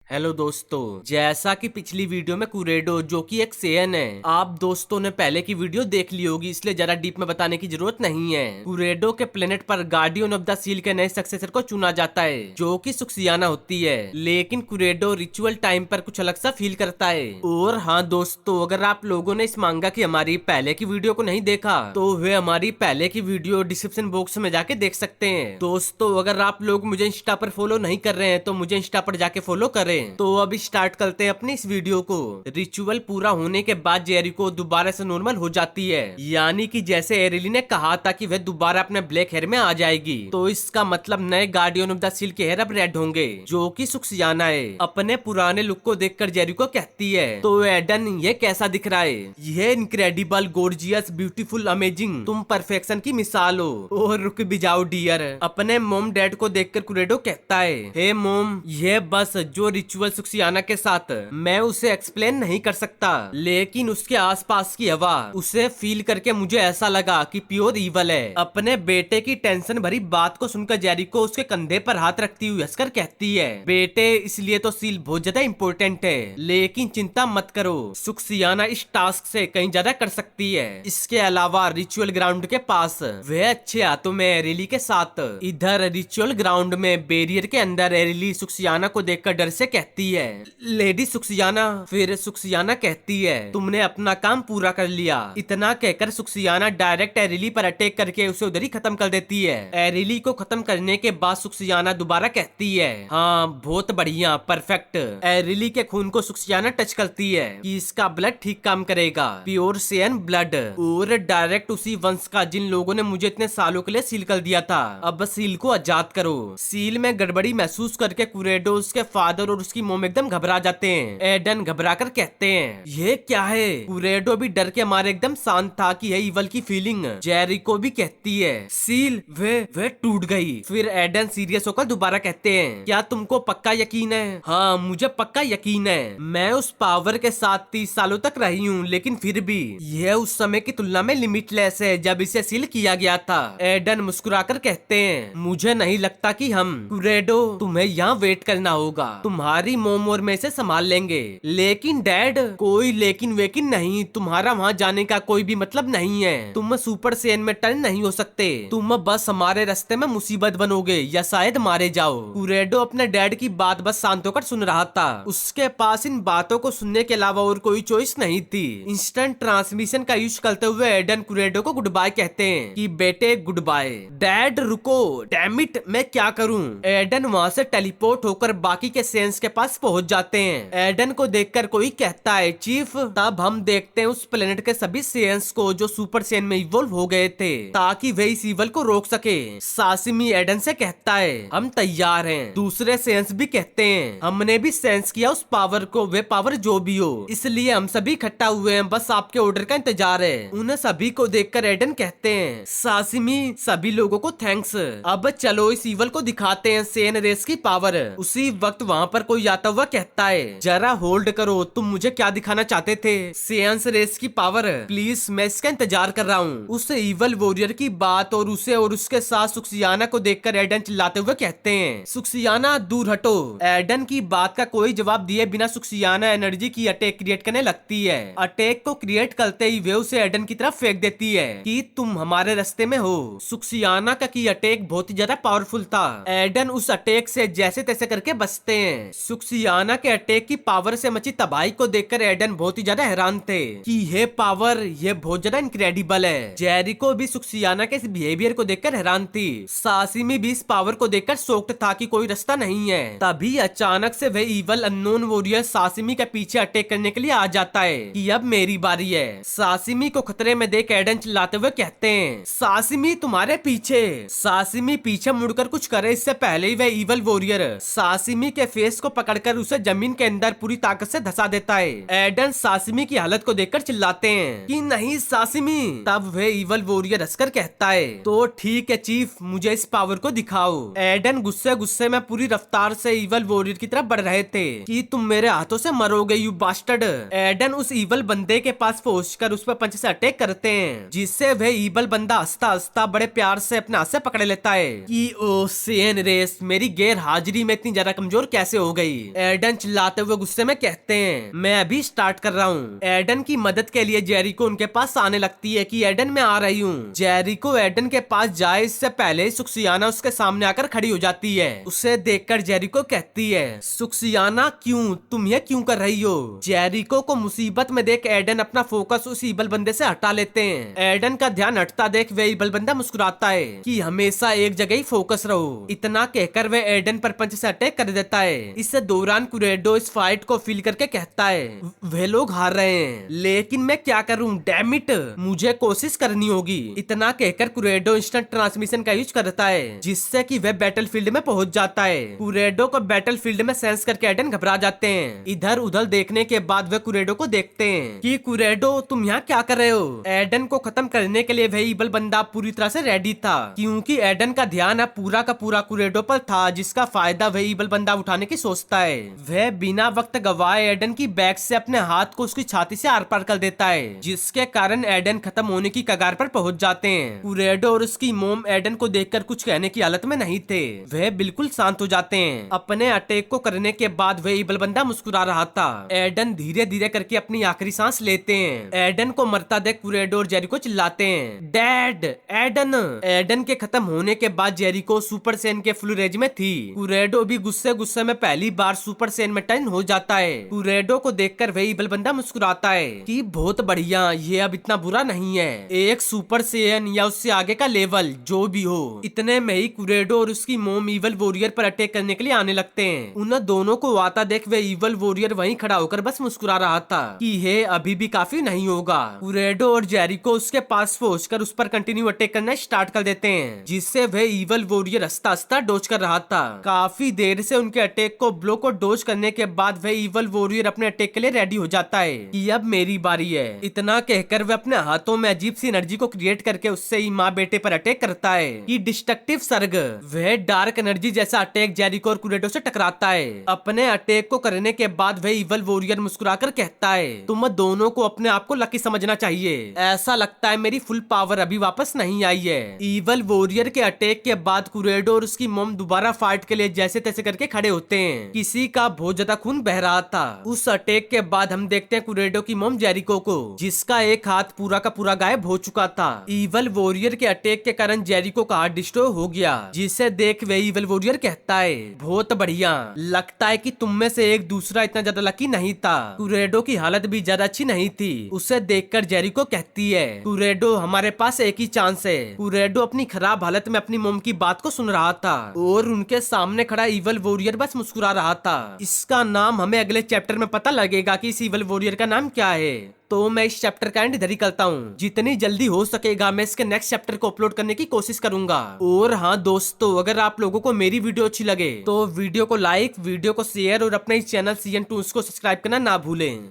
Hello दोस्तों, जैसा कि पिछली वीडियो में कुरेडो जो कि एक सेयन है, आप दोस्तों ने पहले की वीडियो देख ली होगी, इसलिए जरा डीप में बताने की जरूरत नहीं है। कुरेडो के प्लेनेट पर गार्डियन ऑफ द सील के नए सक्सेसर को चुना जाता है जो कि सुक्सियाना होती है, लेकिन कुरेडो रिचुअल टाइम पर कुछ अलग सा फील करता है। और हाँ दोस्तों, अगर आप लोगों ने इस मांगा की हमारी पहले की वीडियो को नहीं देखा तो वे हमारी पहले की वीडियो डिस्क्रिप्शन बॉक्स में जाके देख सकते हैं। दोस्तों, अगर आप लोग मुझे इंस्टा पर फॉलो नहीं कर रहे हैं तो मुझे इंस्टा पर जाके फॉलो करें। तो अभी स्टार्ट करते हैं अपनी इस वीडियो को। रिचुअल पूरा होने के बाद जेरिको दोबारा से नॉर्मल हो जाती है, यानी कि जैसे एरिली ने कहा था कि वह दोबारा अपने ब्लैक हेयर में आ जाएगी, तो इसका मतलब नए गार्डियन ऑफ द सील के हेयर अब रेड होंगे जो कि सुक्सियाना है। अपने पुराने लुक को देखकर जेरिको कहती है, तो एडन ये कैसा दिख रहा है? यह इनक्रेडिबल, गॉर्जियस, ब्यूटीफुल, अमेजिंग, तुम परफेक्शन की मिसाल हो। और रुक भी जाओ डियर, अपने मोम डैड को देखकर कुरेडो कहता है, हे मोम, ये बस जो रिचुअल सुक्सियाना के साथ मैं उसे एक्सप्लेन नहीं कर सकता, लेकिन उसके आसपास की हवा उसे फील करके मुझे ऐसा लगा कि प्योर ईवल है। अपने बेटे की टेंशन भरी बात को सुनकर जेरिको उसके कंधे पर हाथ रखती हुई हंसकर कहती है, बेटे इसलिए तो सील बहुत ज्यादा इम्पोर्टेंट है, लेकिन चिंता मत करो, सुक्सियाना इस टास्क से कहीं ज्यादा कर सकती है। इसके अलावा रिचुअल ग्राउंड के पास वह अच्छे हाथों में एरिली के साथ। इधर रिचुअल ग्राउंड में बैरियर के अंदर एरिली सुक्सियाना को देखकर डर से कहती है, लेडी सुक्सियाना। फिर सुक्सियाना कहती है, तुमने अपना काम पूरा कर लिया। इतना कहकर सुक्सियाना डायरेक्ट एरिली पर अटैक करके उसे उधर ही खत्म कर देती है। एरिली को खत्म करने के बाद सुक्सियाना दोबारा कहती है, हाँ बहुत बढ़िया, परफेक्ट। एरिली के खून को सुक्सियाना टच करती है कि इसका ब्लड ठीक काम करेगा, प्योर सेयन ब्लड, और डायरेक्ट उसी वंश का जिन लोगों ने मुझे इतने सालों के लिए सील कर दिया था। अब सील को आजाद करो। सील में गड़बड़ी महसूस करके कुरेडो, उसके फादर और उसकी मोम एकदम घबरा जाते हैं। एडन घबरा कर कहते हैं, ये क्या है? कुरेडो भी डर के मारे एकदम शांत था कि यह ईवल की फीलिंग। जेरिको भी कहती है, सील वे टूट गई। फिर एडन सीरियस होकर दोबारा कहते हैं, क्या तुमको पक्का यकीन है? हाँ मुझे पक्का यकीन है, मैं उस पावर के साथ 30 सालों तक रही हूँ, लेकिन फिर भी यह उस समय की तुलना में लिमिटलेस है जब इसे सील किया गया था। एडन मुस्कुराकर कहते हैं, मुझे नहीं लगता कि हम कुरेडो, तुम्हें यहाँ वेट करना होगा, तुम्हारी मोम और मैं से संभाल लेंगे। लेकिन डैड, कोई लेकिन वेकिन नहीं, तुम्हारा वहाँ जाने का कोई भी मतलब नहीं है। तुम सुपर सेन में टर्न नहीं हो सकते, तुम बस हमारे रास्ते में मुसीबत बनोगे या शायद मारे जाओ। कुरेडो अपने डैड की बात बस शांत होकर सुन रहा था, उसके पास इन बातों को सुनने के अलावा और कोई चॉइस नहीं थी। इंस्टेंट ट्रांसमिशन का यूज करते हुए एडन कुरेडो को गुड बाय कहते हैं कि बेटे गुड बाय। डैड रुको, डैम इट, मैं क्या करूं? एडन वहाँ से टेलीपोर्ट होकर बाकी के सेंस के पास पहुंच जाते हैं। एडन को देखकर कोई कहता है, चीफ। तब हम देखते हैं उस प्लेनेट के सभी सेंस को जो सुपर सेन में इवॉल्व हो गए थे ताकि वे इस इवल को रोक सके। सासिमी एडन से कहता है, हम तैयार हैं। दूसरे सेंस भी कहते हैं, हमने भी सेंस किया उस पावर को, वे पावर जो भी हो, इसलिए हम सभी इकट्ठा हुए हैं, बस आपके ऑर्डर का इंतजार है। उन सभी को देखकर एडन कहते हैं, सासिमी सभी लोगों को थैंक्स, अब चलो इस इवल को दिखाते हैं सेन रेस की पावर। उसी वक्त वहाँ पर कोई आता हुआ कहता है, जरा होल्ड करो, तुम मुझे क्या दिखाना चाहते थे? सेंस रेस की पावर, प्लीज मैं इसका इंतजार कर रहा हूँ। उस इवल वॉरियर की बात और उसे और उसके साथ सुक्सियाना को देखकर एडन चिल्लाते हुए कहते हैं, सुक्सियाना दूर हटो। एडन की बात का कोई जवाब दिए बिना सुक्सियाना एनर्जी की अटैक क्रिएट करने लगती है। अटैक को क्रिएट करते ही वे उसे एडन की तरफ फेंक देती है कि तुम हमारे रास्ते में हो। सुक्सियाना का की अटैक बहुत ही ज्यादा पावरफुल था। एडन उस अटैक से जैसे तैसे करके बचते हैं। सुक्सियाना के अटैक की पावर से मची तबाही को देखकर एडन बहुत ही ज्यादा हैरान थे कि ये पावर, ये बहुत ज्यादा इनक्रेडिबल है। जेरिको भी सुक्सियाना के इस बिहेवियर को देखकर हैरान थी। सासिमी भी इस पावर को देखकर शॉक्ड था कि कोई रास्ता नहीं है। तभी अचानक से वह इवल अननोन वॉरियर सासिमी के पीछे अटैक करने के लिए आ जाता है कि अब मेरी बारी है। सासिमी को खतरे में देख एडन चिल्लाते हुए कहते हैं, सासिमी तुम्हारे पीछे। सासिमी पीछे मुड़कर कुछ करे इससे पहले ही वह इवल वॉरियर सासिमी के फेस को पकड़कर उसे जमीन के अंदर पूरी ताकत से धसा देता है। एडन सासिमी की हालत को देखकर चिल्लाते हैं कि नहीं सासिमी। तब वह इवल वॉरियर हंसकर कहता है, तो ठीक है चीफ, मुझे इस पावर को दिखाओ। एडन गुस्से गुस्से में पूरी रफ्तार से इवल वॉरियर की तरफ बढ़ रहे थे कि तुम मेरे हाथों से मरोगे यू बास्टर्ड। एडन उस इवल बंदे के पास पहुंचकर उस पर पंच से अटैक करते हैं, जिससे वह इवल बंदा हंसता हंसता बड़े प्यार से अपने हाथ से पकड़ लेता है कि ओ सेन रेस, मेरी गैर हाजिरी में इतनी ज्यादा कमजोर कैसे हो गई। एडन चिल्लाते हुए गुस्से में कहते हैं, मैं अभी स्टार्ट कर रहा हूँ। एडन की मदद के लिए जेरिको उनके पास आने लगती है कि एडन मैं आ रही हूँ। जेरिको एडन के पास जाए इससे पहले ही सुक्सियाना उसके सामने आकर खड़ी हो जाती है। उसे देखकर जेरिको कहती है, सुक्सियाना क्यों, तुम ये क्यों कर रही हो? जेरिको को मुसीबत में देख एडन अपना फोकस उस ईबल बंदे से हटा लेते हैं। एडन का ध्यान हटता देख वे ईबल बंदा मुस्कुराता है कि हमेशा एक जगह ही फोकस रहो। इतना कहकर वे एडन पर पंच से अटैक कर देता है। इस दौरान कुरेडो इस फाइट को फील करके कहता है, वे लोग हार रहे हैं लेकिन मैं क्या करूं, डैम इट, मुझे कोशिश करनी होगी। इतना कहकर कुरेडो इंस्टेंट ट्रांसमिशन का यूज करता है जिससे कि वह बैटलफील्ड में पहुंच जाता है। कुरेडो को बैटलफील्ड में सेंस करके एडन घबरा जाते हैं। इधर उधर देखने के बाद वे कुरेडो को देखते हैं कि कुरेडो तुम यहाँ क्या कर रहे हो? एडन को खत्म करने के लिए वह ईबल बंदा पूरी तरह से रेडी था क्योंकि एडन का ध्यान अब पूरा का पूरा कुरेडो पर था जिसका फायदा वह ईबल बंदा उठाने की सोचता है। वह बिना वक्त गवाए एडन की बैक से अपने हाथ को उसकी छाती से आर पार कर देता है जिसके कारण एडन खत्म होने की कगार पर पहुंच जाते हैं। कुरेडो और उसकी मोम एडन को देखकर कुछ कहने की हालत में नहीं थे। वह बिल्कुल शांत हो जाते हैं। अपने अटैक को करने के बाद वह ईबल बंदा मुस्कुरा रहा था। एडन धीरे धीरे करके अपनी आखिरी सांस लेते हैं। एडन को मरता देख कुरेडो और जेरिको चिल्लाते हैं, डैड, एडन। एडन के खत्म होने के बाद जेरिको सुपर सेन के फुल रेंज में थी। कुरेडो भी गुस्से में पहली बार सुपर सेन में टर्न हो जाता है। कुरेडो को देखकर वही ईबल बंदा मुस्कुराता है कि बहुत बढ़िया, ये अब इतना बुरा नहीं है। एक सुपर सेन या उससे आगे का लेवल जो भी हो। इतने में ही कुरेडो और उसकी मोम ईवल वॉरियर पर अटैक करने के लिए आने लगते हैं। उन दोनों को आता देख वे ईवल वॉरियर वहीं खड़ा होकर बस मुस्कुरा रहा था कि ये अभी भी काफी नहीं होगा। कुरेडो और जेरिको उसके पास पहुंचकर उस पर कंटिन्यू अटैक करना स्टार्ट कर देते हैं जिससे वह ईवल वॉरियर हंसता हंसता डोज कर रहा था। काफी देर से उनके अटैक को ब्लॉक और डोज करने के बाद वह ईवल वॉरियर अपने अटैक के लिए रेडी हो जाता है कि अब मेरी बारी है। इतना कहकर वह अपने हाथों में अजीब सी एनर्जी को क्रिएट करके उससे ही माँ बेटे पर अटैक करता है कि डिस्ट्रक्टिव सर्ग। वह डार्क एनर्जी जैसा अटैक जेरिको और कुरेडो से टकराता है। अपने अटैक को करने के बाद वह ईवल वॉरियर मुस्कुराकर कहता है, तुम दोनों को अपने आप को लकी समझना चाहिए। ऐसा लगता है मेरी फुल पावर अभी वापस नहीं आई है। ईवल वॉरियर के अटैक के बाद कुरेडो और उसकी मोम दोबारा फाइट के लिए जैसे तैसे करके खड़े होते हैं। किसी का बहुत ज्यादा खून बह रहा था। उस अटैक के बाद हम देखते हैं कुरेडो की मोम जेरिको को जिसका एक हाथ पूरा का पूरा गायब हो चुका था। ईवल वॉरियर के अटैक के कारण जेरिको का हार्ट डिस्ट्रॉय हो गया जिसे देख वे ईवल वॉरियर कहता है, बहुत बढ़िया, लगता है कि तुम में से एक दूसरा इतना ज्यादा लकी नहीं था। कुरेडो की हालत भी ज्यादा अच्छी नहीं थी। उसे देखकर जेरिको कहती है, कुरेडो हमारे पास एक ही चांस है। कुरेडो अपनी खराब हालत में अपनी मोम की बात को सुन रहा था और उनके सामने खड़ा ईवल वॉरियर बस मुस्कुरा रहा था। इसका नाम हमें अगले चैप्टर में पता लगेगा कि इस ईवल वॉरियर का नाम क्या है। तो मैं इस चैप्टर का एंड इधर ही करता हूँ। जितनी जल्दी हो सकेगा मैं इसके नेक्स्ट चैप्टर को अपलोड करने की कोशिश करूंगा। और हाँ दोस्तों, अगर आप लोगों को मेरी वीडियो अच्छी लगे तो वीडियो को लाइक, वीडियो को शेयर और अपने इस चैनल CN Toons को सब्सक्राइब करना ना भूलें।